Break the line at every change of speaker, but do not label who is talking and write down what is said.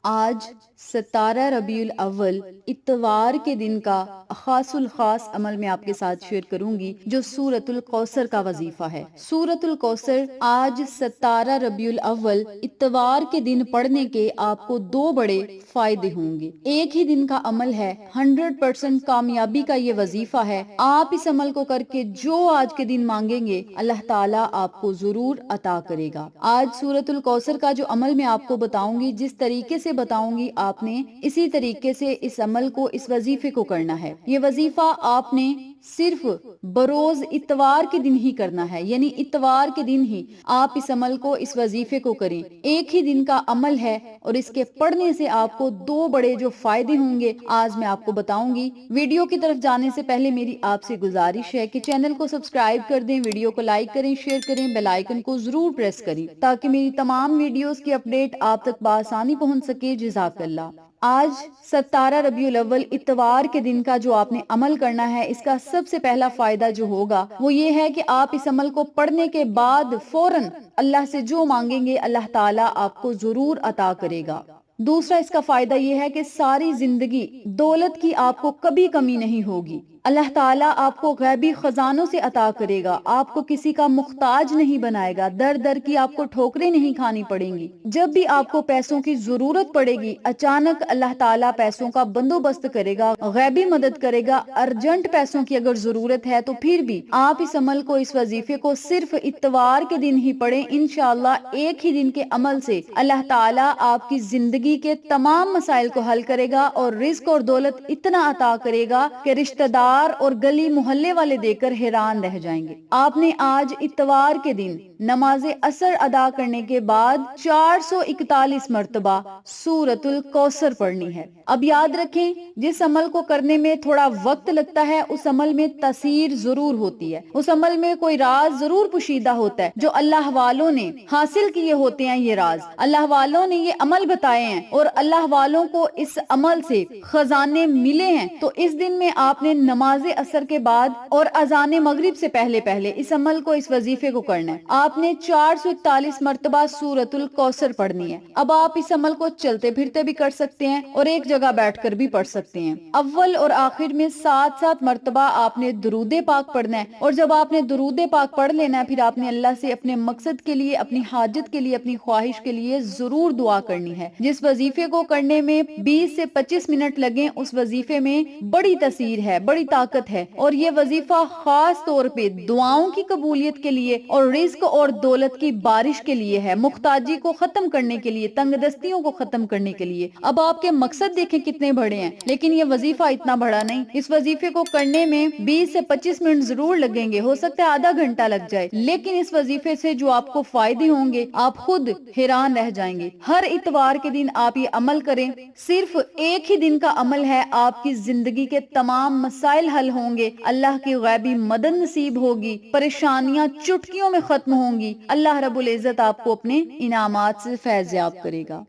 آج 17 ربیع الاول اتوار کے دن کا خاص الخاص عمل میں آپ کے ساتھ شیئر کروں گی جو سورۃ الکوثر کا وظیفہ ہے۔ سورۃ الکوثر آج 17 ربیع الاول اتوار کے دن پڑھنے کے آپ کو دو بڑے فائدے ہوں گے۔ ایک ہی دن کا عمل ہے، 100% کامیابی کا یہ وظیفہ ہے۔ آپ اس عمل کو کر کے جو آج کے دن مانگیں گے اللہ تعالیٰ آپ کو ضرور عطا کرے گا۔ آج سورۃ الکوثر کا جو عمل میں آپ کو بتاؤں گی، جس طریقے سے بتاؤں گی آپ نے اسی طریقے سے اس عمل کو، اس وظیفے کو کرنا ہے۔ یہ وظیفہ آپ نے صرف بروز اتوار کے دن ہی کرنا ہے، یعنی اتوار کے دن ہی آپ اس عمل کو، اس وظیفے کو کریں۔ ایک ہی دن کا عمل ہے اور اس کے پڑھنے سے آپ کو دو بڑے جو فائدے ہوں گے آج میں آپ کو بتاؤں گی۔ ویڈیو کی طرف جانے سے پہلے میری آپ سے گزارش ہے کہ چینل کو سبسکرائب کر دیں، ویڈیو کو لائک کریں، شیئر کریں، بیل آئیکن کو ضرور پریس کریں تاکہ میری تمام ویڈیوز کی اپڈیٹ آپ تک بآسانی پہنچ سکے۔ جزاک اللہ۔ آج 17 ربیع الاول اتوار کے دن کا جو آپ نے عمل کرنا ہے، اس کا سب سے پہلا فائدہ جو ہوگا وہ یہ ہے کہ آپ اس عمل کو پڑھنے کے بعد فوراً اللہ سے جو مانگیں گے اللہ تعالیٰ آپ کو ضرور عطا کرے گا۔ دوسرا اس کا فائدہ یہ ہے کہ ساری زندگی دولت کی آپ کو کبھی کمی نہیں ہوگی۔ اللہ تعالیٰ آپ کو غیبی خزانوں سے عطا کرے گا، آپ کو کسی کا محتاج نہیں بنائے گا، در در کی آپ کو ٹھوکریں نہیں کھانی پڑیں گی۔ جب بھی آپ کو پیسوں کی ضرورت پڑے گی اچانک اللہ تعالیٰ پیسوں کا بندوبست کرے گا، غیبی مدد کرے گا۔ ارجنٹ پیسوں کی اگر ضرورت ہے تو پھر بھی آپ اس عمل کو، اس وظیفے کو صرف اتوار کے دن ہی پڑھیں، انشاءاللہ ایک ہی دن کے عمل سے اللہ تعالیٰ آپ کی زندگی کے تمام مسائل کو حل کرے گا اور رزق اور دولت اتنا عطا کرے گا کہ رشتہ دار اور گلی محلے والے دیکھ کر حیران رہ جائیں گے۔ آپ نے آج اتوار کے دن نماز عصر ادا کرنے کے بعد 441 مرتبہ سورۃ الکوثر پڑھنی ہے۔ اب یاد رکھیں، جس عمل کو کرنے میں تھوڑا وقت لگتا ہے اس عمل میں تاثیر ضرور ہوتی ہے، اس عمل میں کوئی راز ضرور پوشیدہ ہوتا ہے جو اللہ والوں نے حاصل کیے ہوتے ہیں۔ یہ راز اللہ والوں نے یہ عمل بتائے ہیں اور اللہ والوں کو اس عمل سے خزانے ملے ہیں۔ تو اس دن میں آپ نے نماز عصر کے بعد اور اذان مغرب سے پہلے اس عمل کو، اس وظیفے کو کرنا ہے۔ آپ نے 441 مرتبہ سورۃ الکوثر پڑھنی ہے۔ اب آپ اس عمل کو چلتے پھرتے بھی کر سکتے ہیں اور ایک جگہ بیٹھ کر بھی پڑھ سکتے ہیں۔ اول اور آخر میں 7 مرتبہ آپ نے درود پاک پڑھنا ہے، اور جب آپ نے درود پاک پڑھ لینا ہے پھر آپ نے اللہ سے اپنے مقصد کے لیے، اپنی حاجت کے لیے، اپنی خواہش کے لیے ضرور دعا کرنی ہے۔ جس وظیفے کو کرنے میں 20 سے 25 منٹ لگیں اس وظیفے میں بڑی تاثیر ہے، بڑی طاقت ہے، اور یہ وظیفہ خاص طور پہ دعاؤں کی قبولیت کے لیے اور رزق اور دولت کی بارش کے لیے ہے، محتاجی کو ختم کرنے کے لیے، تنگ دستیوں کو ختم کرنے کے لیے۔ اب آپ کے مقصد دیکھیں کتنے بڑے ہیں، لیکن یہ وظیفہ اتنا بڑا نہیں۔ اس وظیفے کو کرنے میں 20 سے 25 منٹ ضرور لگیں گے، ہو سکتا ہے آدھا گھنٹہ لگ جائے، لیکن اس وظیفے سے جو آپ کو فائدے ہوں گے آپ خود حیران رہ جائیں گے۔ ہر اتوار کے دن آپ یہ عمل کریں، صرف ایک ہی دن کا عمل ہے، آپ کی زندگی کے تمام مسائل حل ہوں گے، اللہ کی غیبی مدد نصیب ہوگی، پریشانیاں چٹکیوں میں ختم ہوں گی، اللہ رب العزت آپ کو اپنے انعامات سے فیض یاب کرے گا۔